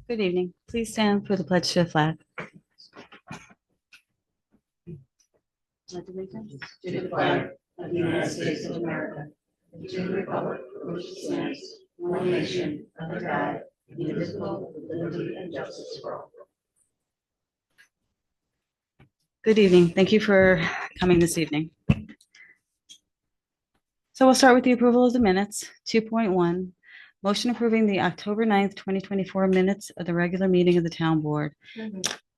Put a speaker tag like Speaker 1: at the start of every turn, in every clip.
Speaker 1: Good evening. Please stand for the pledge to the flag. Pledge allegiance
Speaker 2: To the flag of the United States of America, and to the republic for which it stands, one nation, under God, indivisible, with liberty and justice for all.
Speaker 1: Good evening. Thank you for coming this evening. So we'll start with the approval of the minutes. 2.1, motion approving the October 9th, 2024 minutes of the regular meeting of the town board.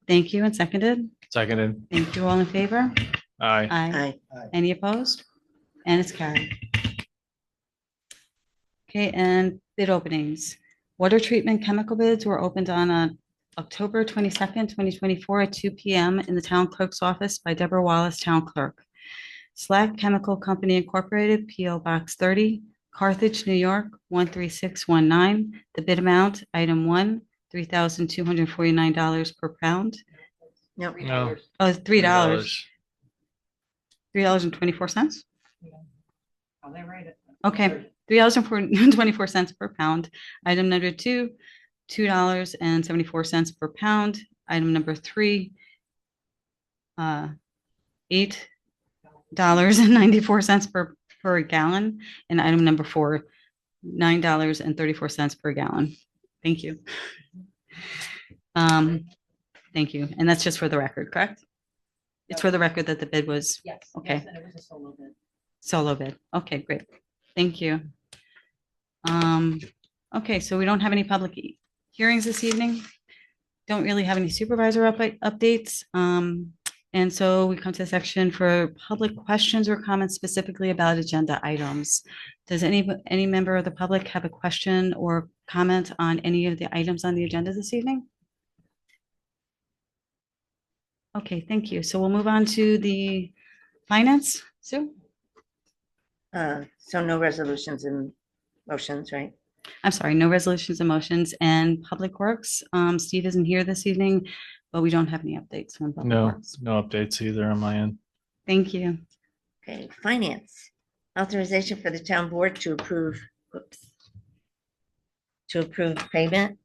Speaker 1: Thank you, and seconded.
Speaker 3: Seconded.
Speaker 1: Thank you. All in favor?
Speaker 3: Aye.
Speaker 1: Aye. Any opposed? And it's carried. Okay, and bid openings. Water treatment chemical bids were opened on October 22nd, 2024 at 2 p.m. in the town clerk's office by Deborah Wallace, town clerk. Slack Chemical Company Incorporated, P.O. Box 30, Carthage, New York, 13619. The bid amount, item one, $3,249 per pound.
Speaker 2: No.
Speaker 3: No.
Speaker 1: Oh, $3. $3.24?
Speaker 2: Oh, they write it.
Speaker 1: Okay, $3.24 per pound. Item number two, $2.74 per pound. Item number three, $8.94 per gallon. And item number four, $9.34 per gallon. Thank you. Thank you. And that's just for the record, correct? It's for the record that the bid was
Speaker 2: Yes.
Speaker 1: Okay.
Speaker 2: Yes, and it was a solo bid.
Speaker 1: solo bid. Okay, great. Thank you. Okay, so we don't have any public hearings this evening. Don't really have any supervisor updates. And so we come to the section for public questions or comments specifically about agenda items. Does any member of the public have a question or comment on any of the items on the agenda this evening? Okay, thank you. So we'll move on to the finance. Sue?
Speaker 2: So no resolutions and motions, right?
Speaker 1: I'm sorry, no resolutions and motions. And Public Works, Steve isn't here this evening, but we don't have any updates from Public
Speaker 3: No,
Speaker 1: Works.
Speaker 3: no updates either on my end.
Speaker 1: Thank you.
Speaker 2: Okay, finance. Authorization for the town board to approve, payment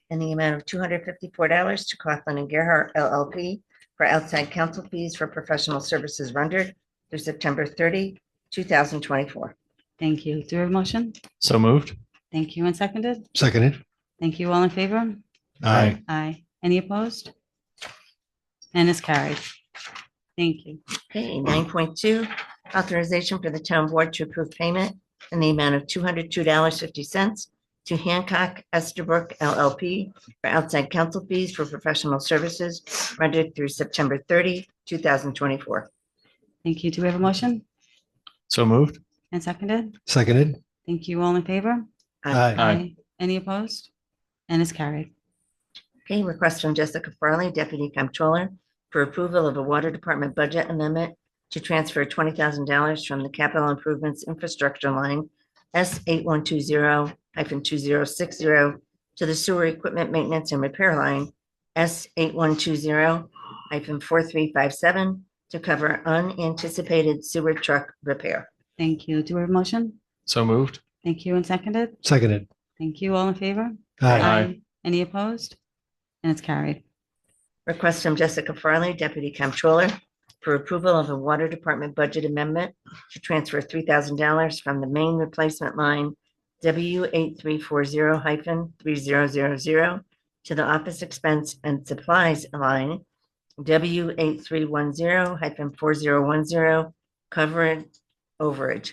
Speaker 2: in the amount of $254 to Coughlin and Gerhart LLP for outside counsel fees for professional services rendered through September 30, 2024.
Speaker 1: Thank you. Do we have a motion?
Speaker 3: So moved.
Speaker 1: Thank you. And seconded?
Speaker 4: Seconded.
Speaker 1: Thank you. All in favor?
Speaker 3: Aye.
Speaker 1: Aye. Any opposed? And it's carried. Thank you.
Speaker 2: Okay, 9.2, authorization for the town board to approve payment in the amount of $202.50 to Hancock Estabrook LLP for outside counsel fees for professional services rendered through September 30, 2024.
Speaker 1: Thank you. Do we have a motion?
Speaker 3: So moved.
Speaker 1: And seconded?
Speaker 4: Seconded.
Speaker 1: Thank you. All in favor?
Speaker 4: Aye.
Speaker 1: Any opposed? And it's carried.
Speaker 2: Okay, request from Jessica Farley, Deputy Comptroller, for approval of a Water Department budget amendment to transfer $20,000 from the Capital Improvements Infrastructure line S8120-2060 to the Sewer Equipment Maintenance and Repair line S8120-4357 to cover unanticipated sewer truck repair.
Speaker 1: Thank you. Do we have a motion?
Speaker 3: So moved.
Speaker 1: Thank you. And seconded?
Speaker 4: Seconded.
Speaker 1: Thank you. All in favor?
Speaker 4: Aye.
Speaker 1: Any opposed? And it's carried.
Speaker 2: Request from Jessica Farley, Deputy Comptroller, for approval of a Water Department budget amendment to transfer $3,000 from the main replacement line W8340-3000 to the office expense and supplies line W8310-4010 covered overage.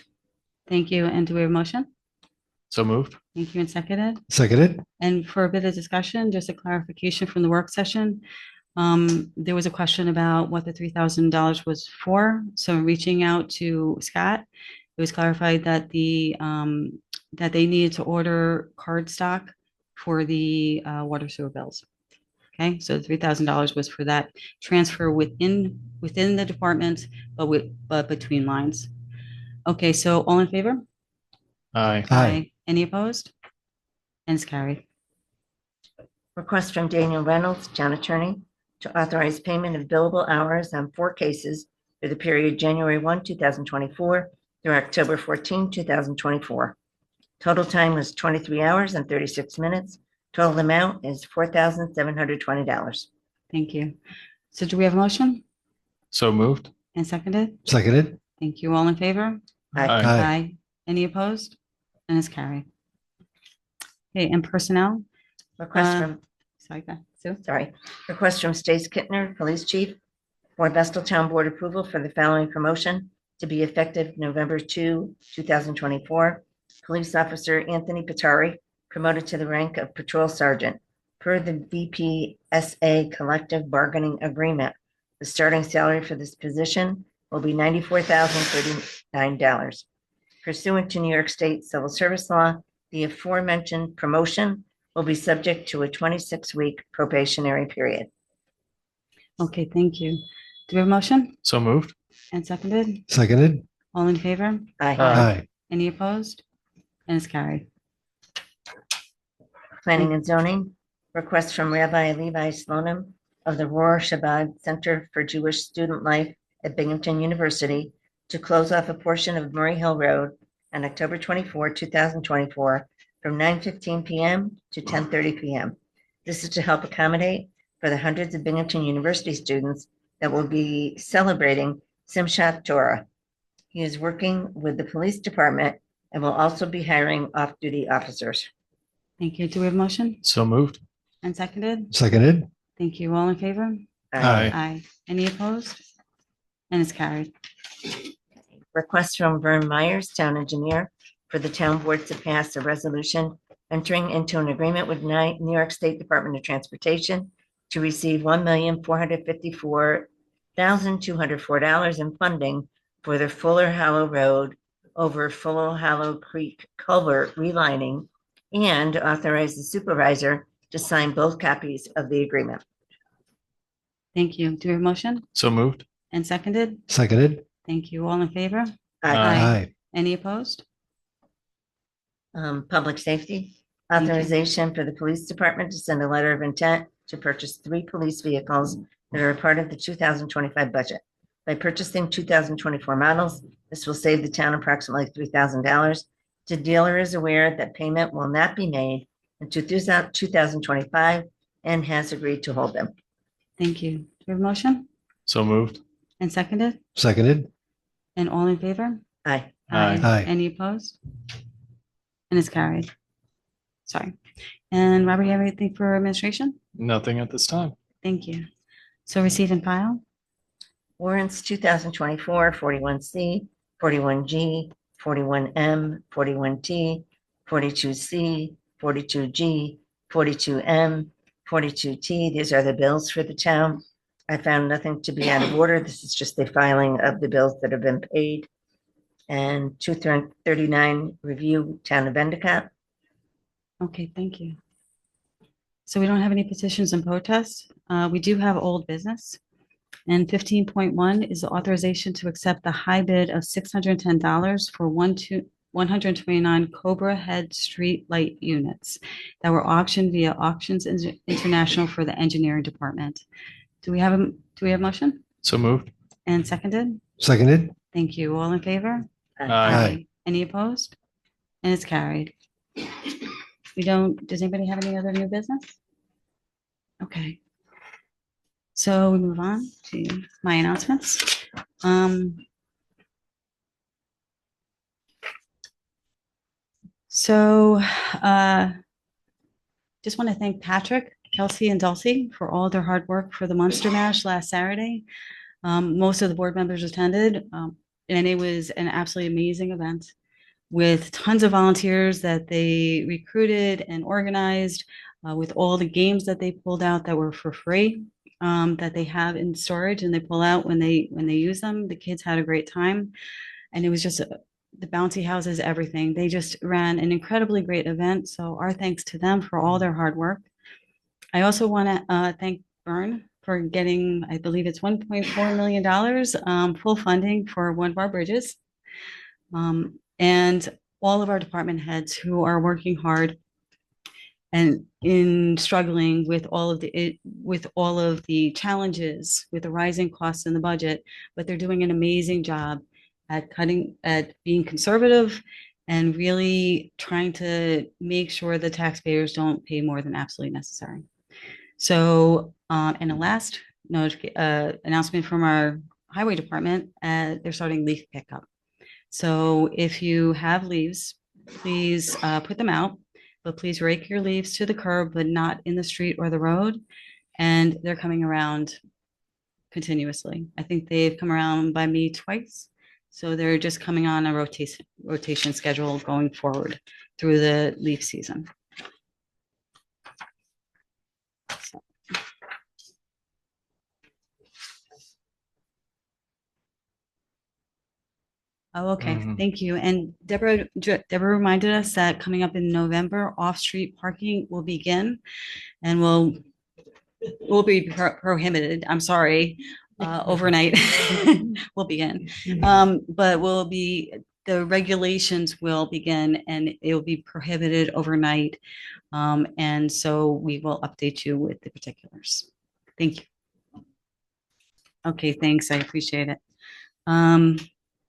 Speaker 1: Thank you. And do we have a motion?
Speaker 3: So moved.
Speaker 1: Thank you. And seconded?
Speaker 4: Seconded.
Speaker 1: And for a bit of discussion, just a clarification from the work session. There was a question about what the $3,000 was for. So reaching out to Scott, it was clarified that that they needed to order card stock for the water sewer bills. Okay, so the $3,000 was for that transfer within the department, but between lines. Okay, so all in favor?
Speaker 3: Aye.
Speaker 4: Aye.
Speaker 1: Any opposed? And it's carried.
Speaker 2: Request from Daniel Reynolds, Town Attorney, to authorize payment of billable hours on 4 cases for the period January 1, 2024 through October 14, 2024. Total time was 23 hours and 36 minutes. Total amount is $4,720.
Speaker 1: Thank you. So do we have a motion
Speaker 3: So moved.
Speaker 1: and seconded?
Speaker 4: Seconded.
Speaker 1: Thank you. All in favor?
Speaker 2: Aye.
Speaker 4: Aye.
Speaker 1: Any opposed? And it's carried. Okay, and personnel,
Speaker 2: Request
Speaker 1: Uh,
Speaker 2: from,
Speaker 1: sorry, go ahead, Sue.
Speaker 2: sorry, request from Stace Kittner, Police Chief, for Vestal Town Board approval for the following promotion to be effective November 2, 2024. Police Officer Anthony Patari, promoted to the rank of Patrol Sergeant. Per the VPSA Collective Bargaining Agreement, the starting salary for this position will be $94,039. Pursuant to New York State Civil Service Law, the aforementioned promotion will be subject to a 26-week probationary period.
Speaker 1: Okay, thank you. Do we have a motion
Speaker 3: So moved.
Speaker 1: and seconded?
Speaker 4: Seconded.
Speaker 1: All in favor?
Speaker 2: Aye.
Speaker 4: Aye.
Speaker 1: Any opposed? And it's carried.
Speaker 2: Planning and Zoning, request from Rabbi Levi Slonim of the Rohr Shabbat Center for Jewish Student Life at Binghamton University to close off a portion of Murray Hill Road on October 24, 2024, from 9:15 p.m. to 10:30 p.m. This is to help accommodate for the hundreds of Binghamton University students that will be celebrating Simchat Torah. He is working with the police department and will also be hiring off-duty officers.
Speaker 1: Thank you. Do we have a motion
Speaker 3: So moved.
Speaker 1: and seconded?
Speaker 4: Seconded.
Speaker 1: Thank you. All in favor?
Speaker 3: Aye.
Speaker 1: Aye. Any opposed? And it's carried.
Speaker 2: Request from Vern Myers, Town Engineer, for the Town Board to pass a resolution entering into an agreement with New York State Department of Transportation to receive $1,454,204 in funding for the Fuller Hollow Road over Fuller Hollow Creek culvert relining, and authorize the supervisor to sign both copies of the agreement.
Speaker 1: Thank you. Do we have a motion
Speaker 3: So moved.
Speaker 1: and seconded?
Speaker 4: Seconded.
Speaker 1: Thank you. All in favor?
Speaker 3: Aye.
Speaker 4: Aye.
Speaker 1: Any opposed?
Speaker 2: Public safety,
Speaker 1: Thank you.
Speaker 2: authorization for the police department to send a letter of intent to purchase 3 police vehicles that are a part of the 2025 budget. By purchasing 2024 models, this will save the town approximately $3,000. The dealer is aware that payment will not be made until 2025 and has agreed to hold them.
Speaker 1: Thank you. Do we have a motion
Speaker 3: So moved.
Speaker 1: and seconded?
Speaker 4: Seconded.
Speaker 1: And all in favor?
Speaker 2: Aye.
Speaker 3: Aye.
Speaker 4: Aye.
Speaker 1: Any opposed? And it's carried. Sorry. And Robert, you have anything for administration?
Speaker 3: Nothing at this time.
Speaker 1: Thank you. So receive and file.
Speaker 2: Warrants 2024, 41C, 41G, 41M, 41T, 42C, 42G, 42M, 42T. These are the bills for the town. I found nothing to be out of order. This is just the filing of the bills that have been paid. And 239 review Town of Endicott.
Speaker 1: Okay, thank you. So we don't have any petitions and protests. We do have old business. And 15.1 is the authorization to accept the high bid of $610 for 129 Cobra Head Street Light units that were auctioned via Auctions International for the engineering department. Do we have a motion
Speaker 3: So moved.
Speaker 1: and seconded?
Speaker 4: Seconded.
Speaker 1: Thank you. All in favor?
Speaker 3: Aye.
Speaker 1: Any opposed? And it's carried. Does anybody have any other new business? Okay. So we move on to my announcements. So just want to thank Patrick, Kelsey, and Dulcie for all their hard work for the Monster Mash last Saturday. Most of the board members attended, and it was an absolutely amazing event with tons of volunteers that they recruited and organized, with all the games that they pulled out that were for free, that they have in storage and they pull out when they use them. The kids had a great time, and it was just the bouncy houses, everything. They just ran an incredibly great event. So our thanks to them for all their hard work. I also want to thank Byrne for getting, I believe it's $1.4 million full funding for one of our bridges. And all of our department heads who are working hard and in struggling with all of the challenges with the rising costs in the budget, but they're doing an amazing job at being conservative and really trying to make sure the taxpayers don't pay more than absolutely necessary. So, and the last announcement from our highway department, they're starting leaf pickup. So if you have leaves, please put them out, but please rake your leaves to the curb, but not in the street or the road. And they're coming around continuously. I think they've come around by me twice. So they're just coming on a rotation schedule going forward through the leaf season. So. Oh, okay.
Speaker 3: Mhm.
Speaker 1: Thank you. And Deborah reminded us that coming up in November, off-street parking will begin and will be prohibited. I'm sorry, overnight will begin. But the regulations will begin and it will be prohibited overnight. And so we will update you with the particulars. Thank you. Okay, thanks. I appreciate it.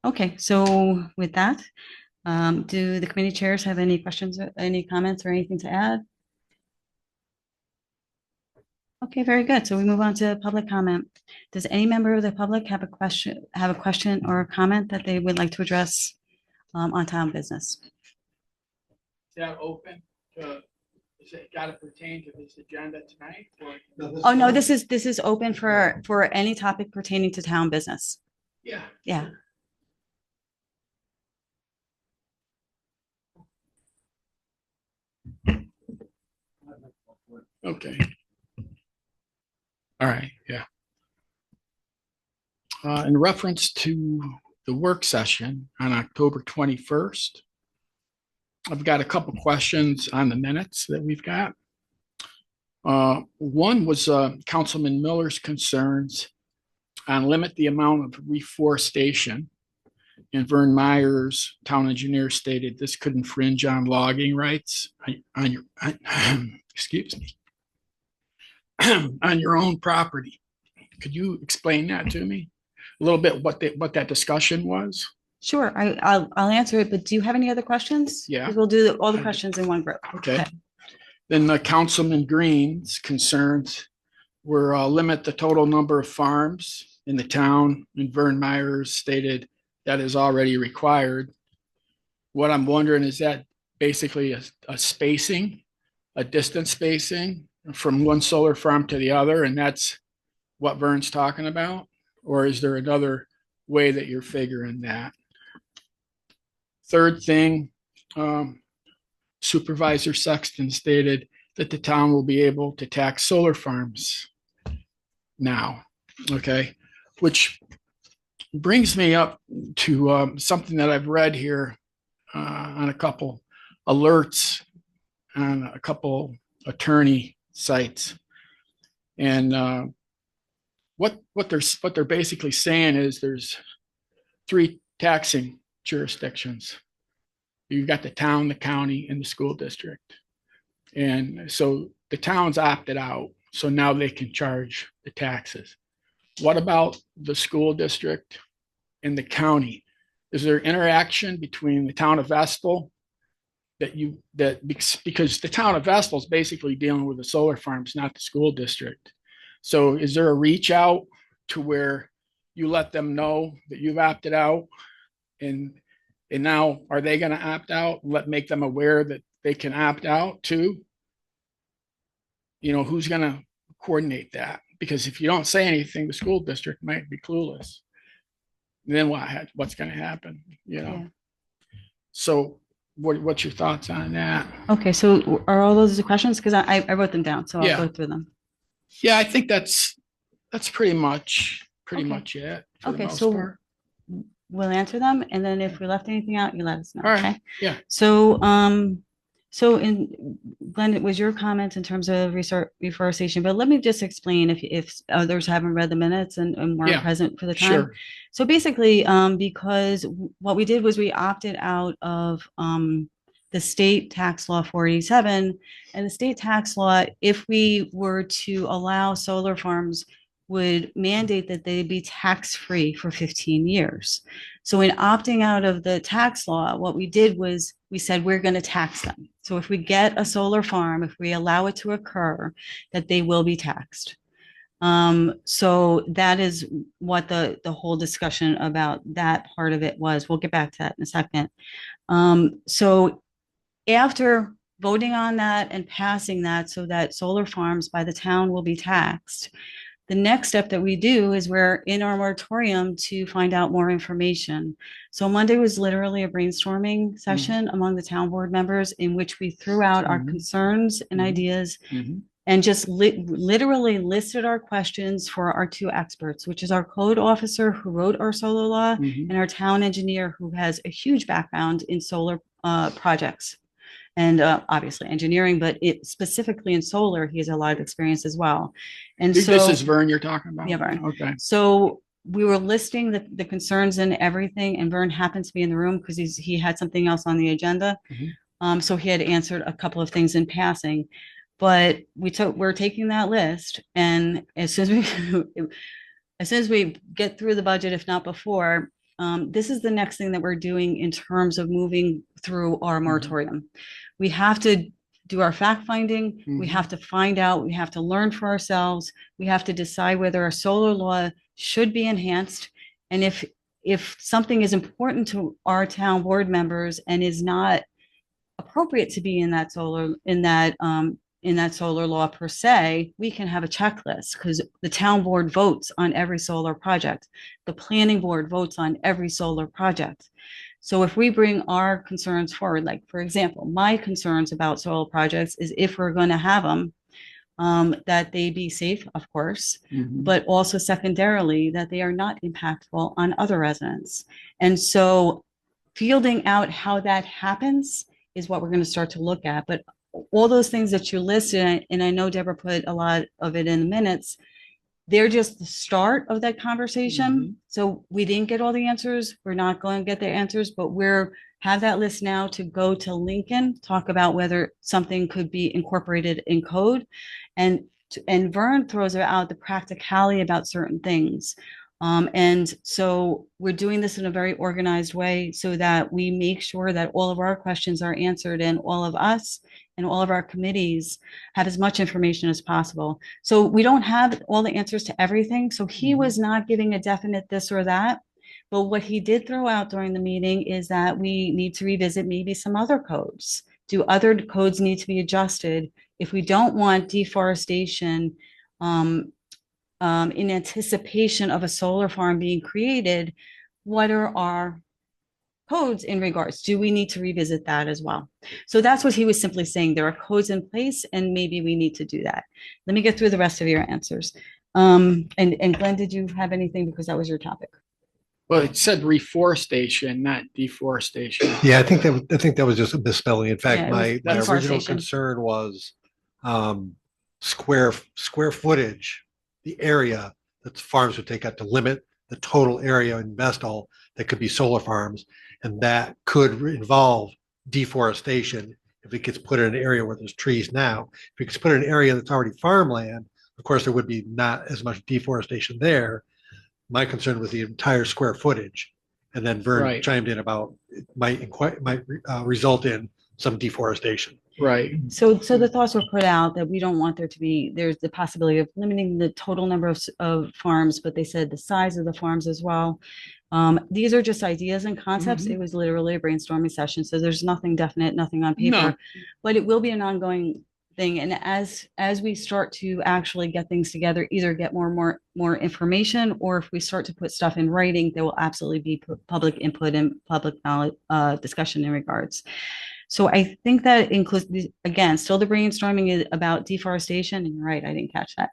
Speaker 1: Okay, so with that, do the committee chairs have any questions, any comments or anything to add? Okay, very good. So we move on to public comment. Does any member of the public have a question or a comment that they would like to address on town business?
Speaker 5: Is that open to, is it got to pertain to this agenda tonight? Or?
Speaker 1: Oh, no, this is open for any topic pertaining to town business.
Speaker 5: Yeah.
Speaker 1: Yeah.
Speaker 5: Okay. All right, yeah. In reference to the work session on October 21st, I've got a couple questions on the minutes that we've got. One was Councilman Miller's concerns on limit the amount of reforestation. And Vern Myers, town engineer, stated this could infringe on logging rights on your, excuse me, on your own property. Could you explain that to me a little bit? What that discussion was?
Speaker 1: Sure, I'll answer it, but do you have any other questions?
Speaker 5: Yeah.
Speaker 1: 'Cause we'll do all the questions in one group.
Speaker 5: Okay. Then the Councilman Green's concerns were limit the total number of farms in the town, and Vern Myers stated that is already required. What I'm wondering is that basically a spacing, a distance spacing from one solar farm to the other, and that's what Vern's talking about? Or is there another way that you're figuring that? Third thing, Supervisor Sexton stated that the town will be able to tax solar farms now, okay? Which brings me up to something that I've read here on a couple alerts on a couple attorney sites. And what they're basically saying is there's 3 taxing jurisdictions. You've got the town, the county, and the school district. And so the town's opted out, so now they can charge the taxes. What about the school district and the county? Is there interaction between the town of Vestal because the town of Vestal is basically dealing with the solar farms, not the school district. So is there a reach out to where you let them know that you've opted out? And now are they going to opt out? Make them aware that they can opt out too? You know, who's going to coordinate that? Because if you don't say anything, the school district might be clueless. And then what's going to happen? You know.
Speaker 1: Yeah.
Speaker 5: So what's your thoughts on that?
Speaker 1: Okay, so are all those the questions? Because I wrote them down, so I'll
Speaker 5: Yeah.
Speaker 1: go through them.
Speaker 5: Yeah, I think that's pretty much
Speaker 1: Okay.
Speaker 5: it. For the
Speaker 1: Okay,
Speaker 5: most
Speaker 1: so
Speaker 5: part.
Speaker 1: we'll answer them, and then if we left anything out, you let us know.
Speaker 5: All right,
Speaker 1: Okay.
Speaker 5: yeah.
Speaker 1: So, Glenn, it was your comment in terms of reforestation, but let me just explain if others haven't read the minutes and weren't
Speaker 5: Yeah,
Speaker 1: present for the time.
Speaker 5: Sure.
Speaker 1: So basically, because what we did was we opted out of the state tax law 487, and the state tax law, if we were to allow solar farms would mandate that they be tax-free for 15 years. So in opting out of the tax law, what we did was we said, we're going to tax them. So if we get a solar farm, if we allow it to occur, that they will be taxed. So that is what the whole discussion about that part of it was. We'll get back to that in a second. So after voting on that and passing that so that solar farms by the town will be taxed, the next step that we do is we're in our moratorium to find out more information. So Monday was literally a brainstorming session among the town board members in which we threw out our concerns and ideas and just literally listed our questions for our two experts, which is our code officer who wrote our solar law and our town engineer who has a huge background in solar projects and obviously engineering, but it specifically in solar, he has a lot of experience as well. And
Speaker 5: This
Speaker 1: so
Speaker 5: is Vern you're talking about?
Speaker 1: Yeah, Vern.
Speaker 5: Okay.
Speaker 1: so we were listing the concerns and everything, and Vern happened to be in the room because he had something else on the agenda. So he had answered a couple of things in passing, but we're taking that list, and as soon as we get through the budget, if not before, this is the next thing that we're doing in terms of moving through our moratorium. We have to do our fact finding. We have to find out, we have to learn for ourselves. We have to decide whether our solar law should be enhanced. And if something is important to our town board members and is not appropriate to be in that solar law per se, we can have a checklist because the town board votes on every solar project. The planning board votes on every solar project. So if we bring our concerns forward, like for example, my concerns about solar projects is if we're going to have them, that they be safe, of course, but also secondarily that they are not impactful on other residents. And so fielding out how that happens is what we're going to start to look at. But all those things that you listed, and I know Deborah put a lot of it in the minutes, they're just the start of that conversation. So we didn't get all the answers. We're not going to get the answers, but have that list now to go to Lincoln, talk about whether something could be incorporated in code. And Vern throws out the practicality about certain things. And so we're doing this in a very organized way so that we make sure that all of our questions are answered and all of us and all of our committees have as much information as possible. So we don't have all the answers to everything. So he was not giving a definite this or that. But what he did throw out during the meeting is that we need to revisit maybe some other codes. Do other codes need to be adjusted if we don't want deforestation in anticipation of a solar farm being created? What are our codes in regards? Do we need to revisit that as well? So that's what he was simply saying. There are codes in place and maybe we need to do that. Let me get through the rest of your answers. And Glenn, did you have anything because that was your topic?
Speaker 5: Well, it said reforestation, not deforestation.
Speaker 4: Yeah, I think that was just a misspelling. In fact,
Speaker 1: Yeah,
Speaker 4: my original
Speaker 1: deforestation.
Speaker 4: concern was square footage, the area that farms would take up to limit the total area in Vestal that could be solar farms, and that could involve deforestation if it gets put in an area where there's trees now. If it gets put in an area that's already farmland, of course, there would be not as much deforestation there. My concern was the entire square footage. And then Vern
Speaker 5: Right.
Speaker 4: chimed in about it might result in some deforestation.
Speaker 5: Right.
Speaker 1: So the thoughts were put out that we don't want there's the possibility of limiting the total number of farms, but they said the size of the farms as well. These are just ideas and concepts. It was literally a brainstorming session. So there's nothing definite, nothing on paper,
Speaker 5: No.
Speaker 1: but it will be an ongoing thing. And as we start to actually get things together, either get more information, or if we start to put stuff in writing, there will absolutely be public input and public knowledge, discussion in regards. So I think that includes, again, still the brainstorming is about deforestation. And you're right, I didn't catch that.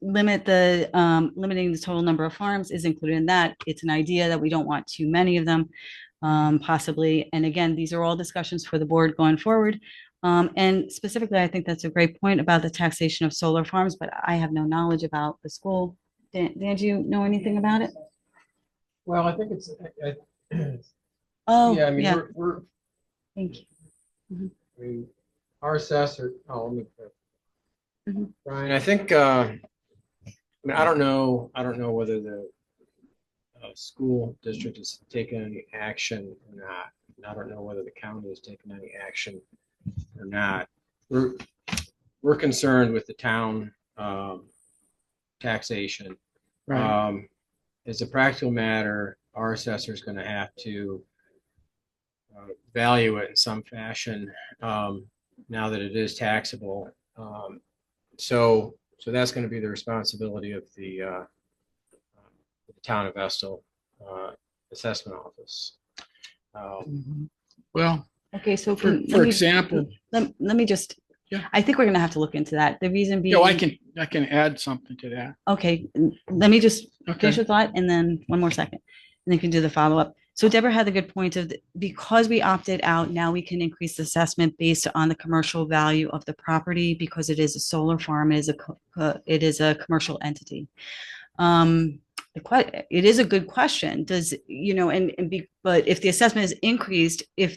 Speaker 1: Limiting the total number of farms is included in that. It's an idea that we don't want too many of them, possibly. And again, these are all discussions for the board going forward. And specifically, I think that's a great point about the taxation of solar farms, but I have no knowledge about the school. Dan, do you know anything about it?
Speaker 6: Well, I think
Speaker 1: Oh,
Speaker 6: yeah, I mean,
Speaker 1: yeah,
Speaker 6: we're,
Speaker 1: thank you.
Speaker 6: I mean, our assessor, let me, Brian, I think, I don't know whether the school district has taken any action or not. And I don't know whether the county has taken any action or not. We're concerned with the town taxation.
Speaker 5: Right.
Speaker 6: As a practical matter, our assessor is going to have to value it in some fashion now that it is taxable. So that's going to be the responsibility of the town of Estill assessment office.
Speaker 5: Well,
Speaker 1: Okay, so
Speaker 5: for
Speaker 1: let me-
Speaker 5: example,
Speaker 1: let me just,
Speaker 5: Yeah.
Speaker 1: I think we're gonna have to look into that. The reason being.
Speaker 5: I can add something to that.
Speaker 1: Okay, let me just
Speaker 5: Okay.
Speaker 1: finish the thought and then one more second, and then you can do the follow-up. So Deborah had the good point of, because we opted out, now we can increase the assessment based on the commercial value of the property because it is a solar farm, it is a commercial entity. It is a good question. Does, but if the assessment is increased, do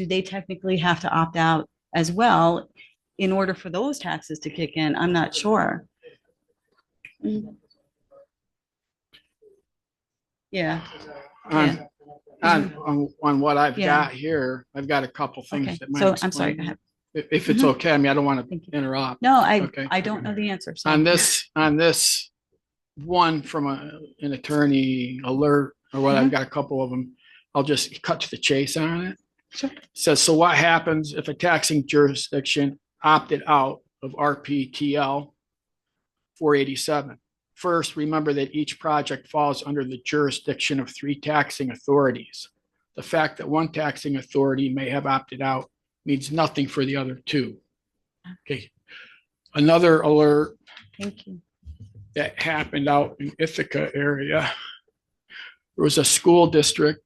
Speaker 1: they technically have to opt out as well in order for those taxes to kick in? I'm not sure. Yeah.
Speaker 5: On, on what I've
Speaker 1: Yeah.
Speaker 5: got here, I've got a couple
Speaker 1: Okay.
Speaker 5: things that might
Speaker 1: So I'm sorry.
Speaker 5: explain
Speaker 1: Go ahead.
Speaker 5: it. If it's
Speaker 1: Mhm.
Speaker 5: okay, I mean, I don't want to
Speaker 1: Thank you.
Speaker 5: interrupt.
Speaker 1: No,
Speaker 5: Okay.
Speaker 1: I don't know the answer. So.
Speaker 5: On this one from an attorney alert or what, I've got a couple of them. I'll just cut to the chase on it.
Speaker 1: Sure.
Speaker 5: Says, so what happens if a taxing jurisdiction opted out of RPTL 487? First, remember that each project falls under the jurisdiction of 3 taxing authorities. The fact that one taxing authority may have opted out means nothing for the other 2. Okay. Another alert
Speaker 1: Thank you.
Speaker 5: that happened out in Ithaca area. There was a school district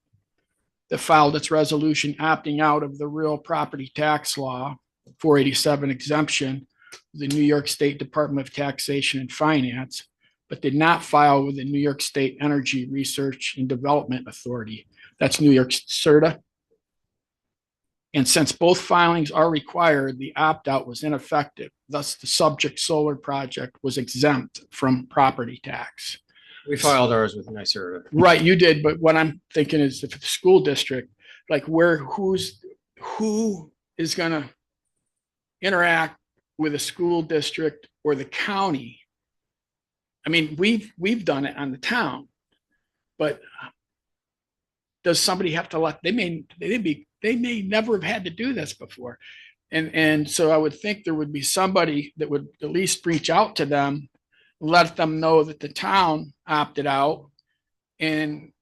Speaker 5: that filed its resolution opting out of the real property tax law 487 exemption, the New York State Department of Taxation and Finance, but did not file with the New York State Energy Research and Development Authority. That's New York CERTA. And since both filings are required, the opt-out was ineffective. Thus, the subject solar project was exempt from property tax.
Speaker 6: We filed ours with NYSERDA.
Speaker 5: Right, you did, but what I'm thinking is if the school district, like who is gonna interact with a school district or the county? I mean, we've done it on the town, but does somebody have to let, they may never have had to do this before. And so I would think there would be somebody that would at least reach out to them, let them know that the town opted out and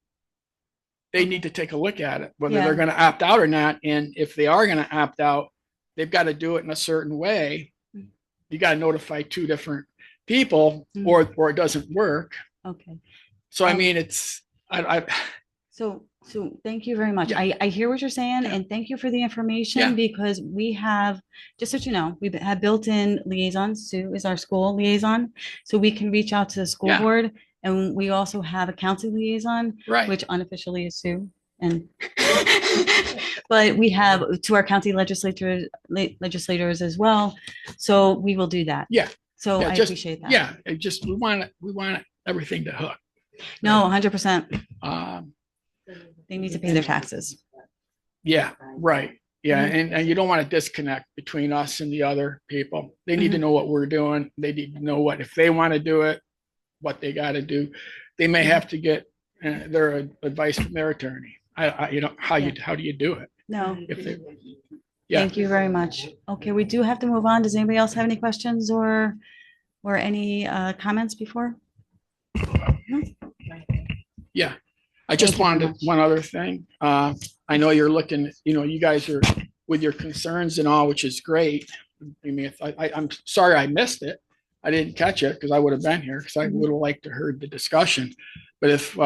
Speaker 5: they need to take a look at it, whether
Speaker 1: Yeah.
Speaker 5: they're going to opt out or not. And if they are going to opt out, they've got to do it in a certain way. You got to notify 2 different people or it doesn't work.
Speaker 1: Okay.
Speaker 5: So, I mean, it's,
Speaker 1: So thank you very much.
Speaker 5: Yeah.
Speaker 1: I hear what you're saying and thank you for the information
Speaker 5: Yeah.
Speaker 1: because we have, just so you know, we have built-in liaisons. Sue is our school liaison. So we can reach out to the school
Speaker 5: Yeah.
Speaker 1: board and we also have a county liaison,
Speaker 5: right.
Speaker 1: which unofficially is Sue. And but we have to our county legislators as well. So we will do that.
Speaker 5: Yeah.
Speaker 1: So
Speaker 5: Yeah,
Speaker 1: I
Speaker 5: just-
Speaker 1: appreciate that.
Speaker 5: Yeah. It just, we want everything to hook.
Speaker 1: No, 100%.
Speaker 5: They
Speaker 1: They need to pay their taxes.
Speaker 5: Yeah, right. Yeah, and you don't want to disconnect between us and the other people. They need to know what we're doing. They need to know what, if they want to do it, what they got to do. They may have to get their advice from their attorney. How do you do it?
Speaker 1: No,
Speaker 5: If they, yeah.
Speaker 1: thank you very much. Okay, we do have to move on. Does anybody else have any questions or any comments before?
Speaker 5: Yeah. I just
Speaker 1: Thank you very
Speaker 5: wanted
Speaker 1: much.
Speaker 5: one other thing. I know you're looking, you guys are with your concerns and all, which is great. I mean, if I'm sorry I missed it. I didn't catch it because I would have been here because I would have liked to heard the discussion. But if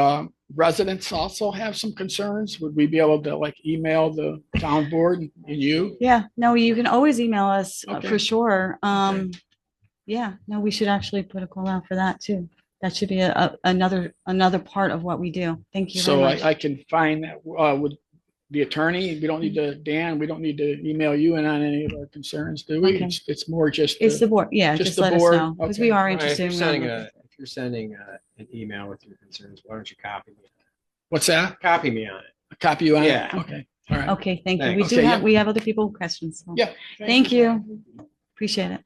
Speaker 5: residents also have some concerns, would we be able to like email the town board and you?
Speaker 1: Yeah, no, you can always email us
Speaker 5: Okay.
Speaker 1: for sure. Yeah, no, we should actually put a call out for that too. That should be another part of what we do. Thank you very
Speaker 5: So
Speaker 1: much.
Speaker 5: I can find that, the attorney. We don't need to, Dan, we don't need to email you in on any of our concerns, do we?
Speaker 1: Okay.
Speaker 5: It's more just.
Speaker 1: It's the board, yeah,
Speaker 5: just
Speaker 1: just
Speaker 5: the
Speaker 1: let us
Speaker 5: board?
Speaker 1: know, because we
Speaker 5: Okay.
Speaker 1: are
Speaker 6: All right,
Speaker 1: interested in.
Speaker 6: if you're sending an email with your concerns, why don't you copy me?
Speaker 5: What's that?
Speaker 6: Copy me on it.
Speaker 5: Copy you on it?
Speaker 6: Yeah.
Speaker 5: Okay, all right.
Speaker 1: Okay, thank you. We
Speaker 6: Thanks.
Speaker 1: do
Speaker 5: Okay,
Speaker 1: have,
Speaker 5: yeah.
Speaker 1: we have other people with questions. so.
Speaker 5: Yeah.
Speaker 1: Thank you. Appreciate it.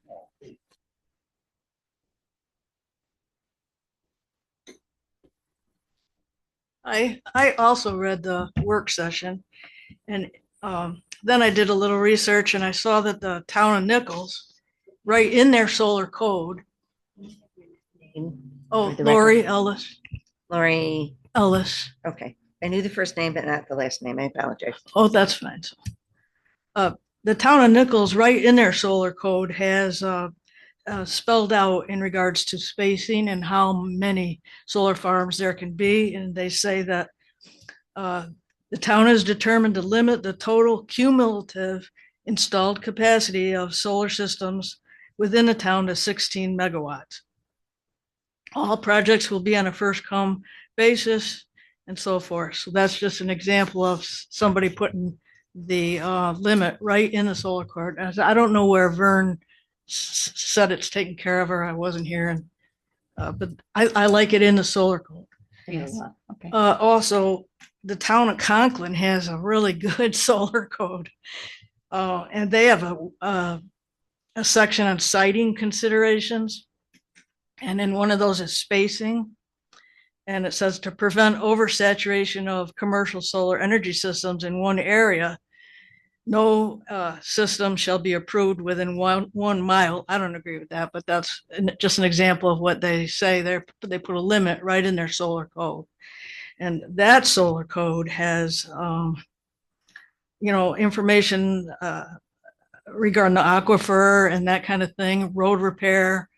Speaker 7: I also read the work session and then I did a little research and I saw that the town of Nichols, right in their solar code. Oh,
Speaker 2: For the
Speaker 7: Lori
Speaker 2: record.
Speaker 7: Ellis,
Speaker 2: Lori,
Speaker 7: Ellis.
Speaker 2: okay. I knew the first name, but not the last name. I apologize.
Speaker 7: Oh, that's fine. So, the town of Nichols, right in their solar code, has spelled out in regards to spacing and how many solar farms there can be. And they say that the town is determined to limit the total cumulative installed capacity of solar systems within the town to 16 megawatts. All projects will be on a first come basis and so forth. So that's just an example of somebody putting the limit right in the solar code. And I don't know where Vern said it's taken care of, or I wasn't here. And but I like it in the solar code.
Speaker 1: Yes, okay.
Speaker 7: Also, the town of Conklin has a really good solar code. And they have a section on siting considerations. And then one of those is spacing. And it says to prevent oversaturation of commercial solar energy systems in one area, no system shall be approved within 1 mile. I don't agree with that, but that's just an example of what they say. They put a limit right in their solar code. And that solar code has, information regarding the aquifer and that kind of thing, road repair,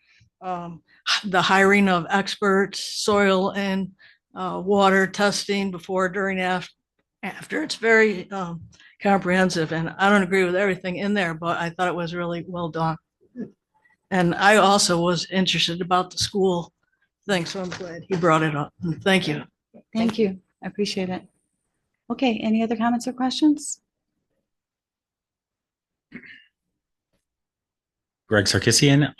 Speaker 7: the hiring of experts, soil and water testing before, during, after. It's very comprehensive, and I don't agree with everything in there, but I thought it was really well done. And I also was interested about the school thing, so I'm glad he brought it up. Thank you.
Speaker 1: Thank you. I appreciate it. Okay, any other comments or questions?
Speaker 8: Greg Sarkisian.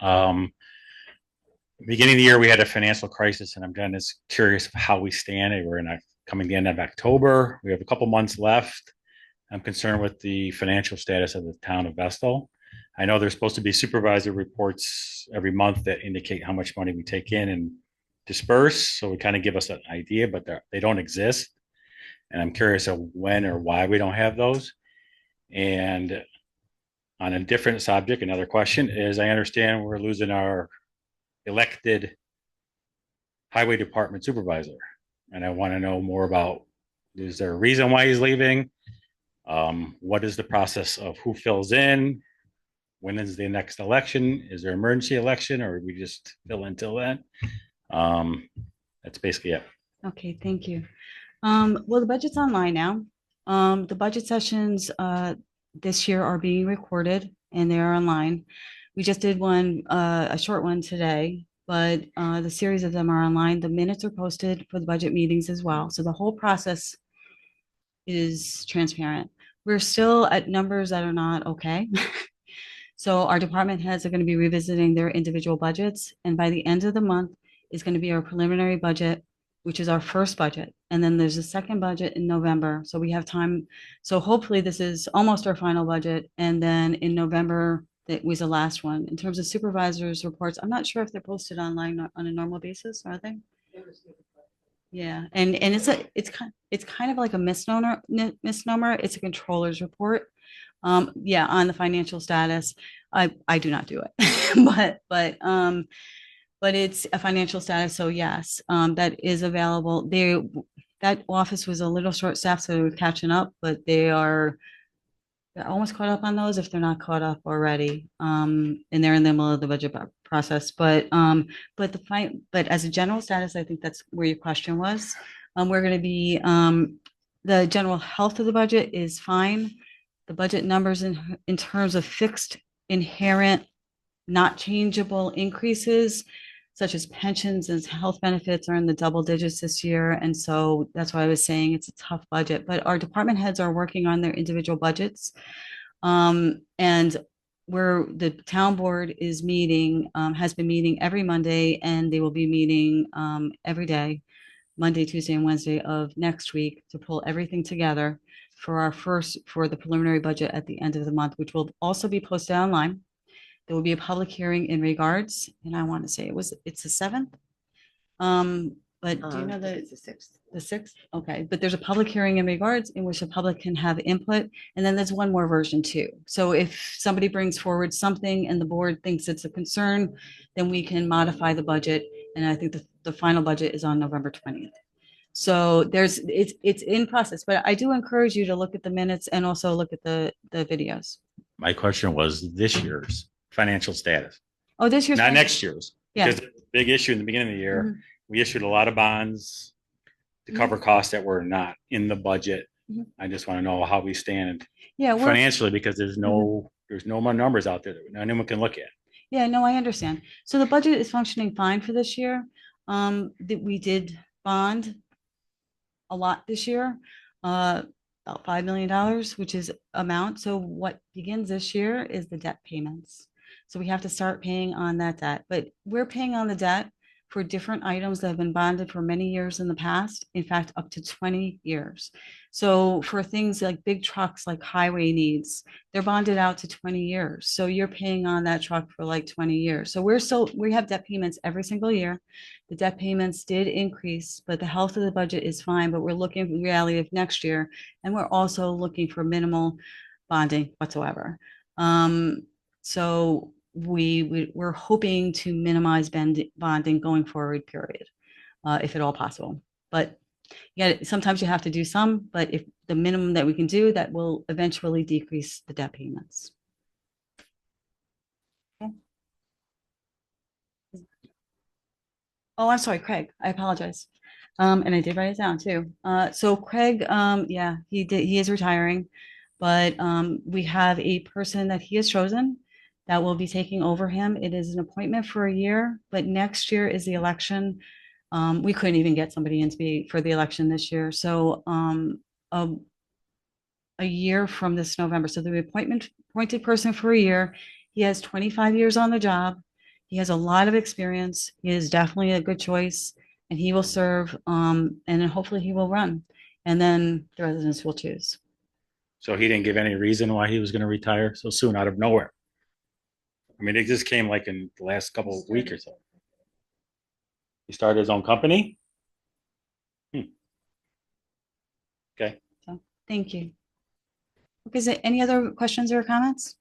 Speaker 8: Beginning of the year, we had a financial crisis, and I'm just curious of how we stand. We're coming the end of October. We have a couple months left. I'm concerned with the financial status of the town of Vestal. I know there's supposed to be supervisor reports every month that indicate how much money we take in and disperse. So we kind of give us an idea, but they don't exist. And I'm curious of when or why we don't have those. And on a different subject, another question is, I understand we're losing our elected highway department supervisor. And I want to know more about, is there a reason why he's leaving? What is the process of who fills in? When is the next election? Is there an emergency election, or we just fill until then? That's basically it.
Speaker 1: Okay, thank you. Well, the budget's online now. The budget sessions this year are being recorded and they are online. We just did one, a short one today, but the series of them are online. The minutes are posted for the budget meetings as well. So the whole process is transparent. We're still at numbers that are not okay. So our department heads are going to be revisiting their individual budgets. And by the end of the month is going to be our preliminary budget, which is our first budget. And then there's a second budget in November. So we have time. So hopefully this is almost our final budget. And then in November, that was the last one. In terms of supervisors' reports, I'm not sure if they're posted online on a normal basis, are they? Yeah, and it's kind of like a misnomer. It's a controller's report. Yeah, on the financial status. I do not do it, but it's a financial status. So yes, that is available. That office was a little short staffed, so we're catching up, but they're almost caught up on those if they're not caught up already. And they're in the middle of the budget process. But as a general status, I think that's where your question was. We're going to be the general health of the budget is fine. The budget numbers in terms of fixed, inherent, not changeable increases such as pensions and health benefits are in the double digits this year. And so that's why I was saying it's a tough budget, but our department heads are working on their individual budgets. And where the town board is meeting, has been meeting every Monday, and they will be meeting every day, Monday, Tuesday, and Wednesday of next week, to pull everything together for the preliminary budget at the end of the month, which will also be posted online. There will be a public hearing in regards, and I want to say it's the 7th. But do you know
Speaker 2: It's the 6th.
Speaker 1: the 6th? Okay, but there's a public hearing in regards in which the public can have input. And then there's one more version too. So if somebody brings forward something and the board thinks it's a concern, then we can modify the budget. And I think the final budget is on November 20th. So it's in process, but I do encourage you to look at the minutes and also look at the videos.
Speaker 8: My question was this year's financial status,
Speaker 1: Oh, this year's.
Speaker 8: not next year's.
Speaker 1: Yeah.
Speaker 8: Because the big issue in the beginning of the year,
Speaker 1: Mhm.
Speaker 8: we issued a lot of bonds to cover costs that were not in the budget.
Speaker 1: Mhm.
Speaker 8: I just want to know how we stand
Speaker 1: Yeah,
Speaker 8: financially, because there's no more numbers out there that anyone can look at.
Speaker 1: Yeah, no, I understand. So the budget is functioning fine for this year. We did bond a lot this year, about $5 million, which is amount. So what begins this year is the debt payments. So we have to start paying on that debt, but we're paying on the debt for different items that have been bonded for many years in the past, in fact, up to 20 years. So for things like big trucks, like highway needs, they're bonded out to 20 years. So you're paying on that truck for like 20 years. So we have debt payments every single year. The debt payments did increase, but the health of the budget is fine, but we're looking at the reality of next year. And we're also looking for minimal bonding whatsoever. So we're hoping to minimize bonding going forward, period, if at all possible. But yeah, sometimes you have to do some, but if the minimum that we can do, that will eventually decrease the debt payments. Okay. Oh, I'm sorry, Craig. I apologize. And I did write it down too. So Craig, yeah, he is retiring, but we have a person that he has chosen that will be taking over him. It is an appointment for a year, but next year is the election. We couldn't even get somebody in to be for the election this year. So a year from this November. So the appointed person for a year, he has 25 years on the job. He has a lot of experience. He is definitely a good choice, and he will serve, and then hopefully he will run. And then the residents will choose.
Speaker 8: So he didn't give any reason why he was going to retire so soon out of nowhere. I mean, it just came like in the last couple of weeks or so. He started his own company. Okay.
Speaker 1: So, thank you. Okay, is there any other questions or comments?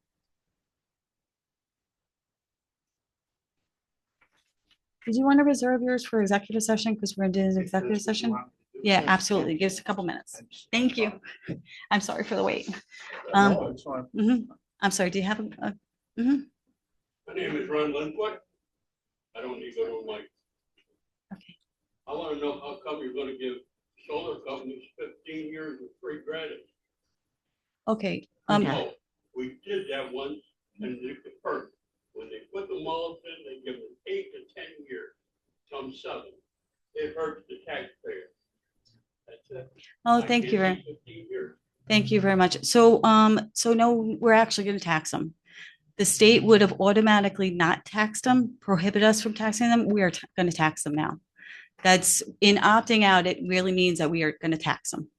Speaker 1: Did you want to reserve yours for executive session? Because we're doing an executive session? Yeah, absolutely. Give us a couple minutes. Thank you. I'm sorry for the wait. Mhm. I'm sorry, do you have a? Mhm.
Speaker 9: My name is Ron Lindquist. I don't need to go to my.
Speaker 1: Okay.
Speaker 9: I want to know how come you're going to give solar companies 15 years of free credit?
Speaker 1: Okay,
Speaker 9: No, we did that once and it hurt. When they put the malls in, they give them 8 to 10 years, some 7. It hurts the taxpayer. That's it.
Speaker 1: oh,
Speaker 9: I
Speaker 1: thank you,
Speaker 9: can't
Speaker 1: very,
Speaker 9: do 15 years.
Speaker 1: thank you very much. So, so no, we're actually going to tax them. The state would have automatically not taxed them, prohibit us from taxing them. We are going to tax them now. That's in opting out. It really means that we are going to tax them.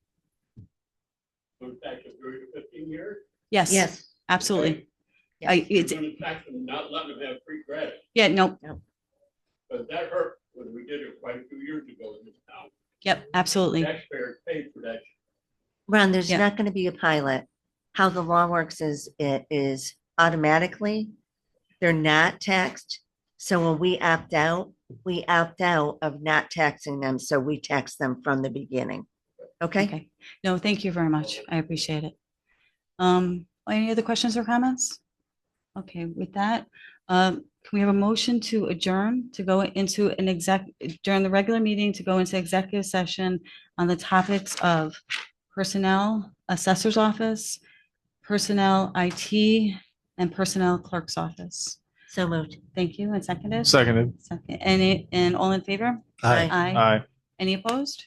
Speaker 9: So tax them during the 15 years?
Speaker 1: Yes.
Speaker 2: Yes.
Speaker 1: Absolutely.
Speaker 2: Yes.
Speaker 9: You're
Speaker 1: It's,
Speaker 9: going to tax them, not letting them have free credit.
Speaker 1: yeah, no,
Speaker 9: But that hurt when we did it quite a few years ago in this town.
Speaker 1: yep, absolutely.
Speaker 9: Taxpayers paid for that.
Speaker 2: Ron, there's
Speaker 1: Yeah.
Speaker 2: not going to be a pilot. How the law works is it is automatically, they're not taxed. So when we opt out of not taxing them. So we tax them from the beginning. Okay?
Speaker 1: Okay. No, thank you very much. I appreciate it. Any other questions or comments? Okay, with that, can we have a motion to adjourn, to go into during the regular meeting, to go into executive session on the topics of personnel, assessor's office, personnel, IT, and personnel clerk's office?
Speaker 2: So moved.
Speaker 1: Thank you. And seconded?
Speaker 3: Seconded.
Speaker 1: Second, and all in favor?
Speaker 4: Aye.
Speaker 3: Aye.
Speaker 1: Any opposed?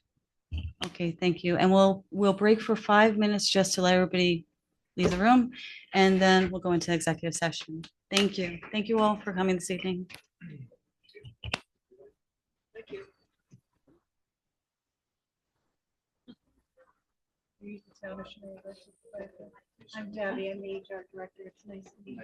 Speaker 1: Okay, thank you. And we'll break for 5 minutes just to let everybody leave the room, and then we'll go into executive session. Thank you. Thank you all for coming this evening.
Speaker 7: I'm Debbie, I'm the HR director. It's nice to meet you.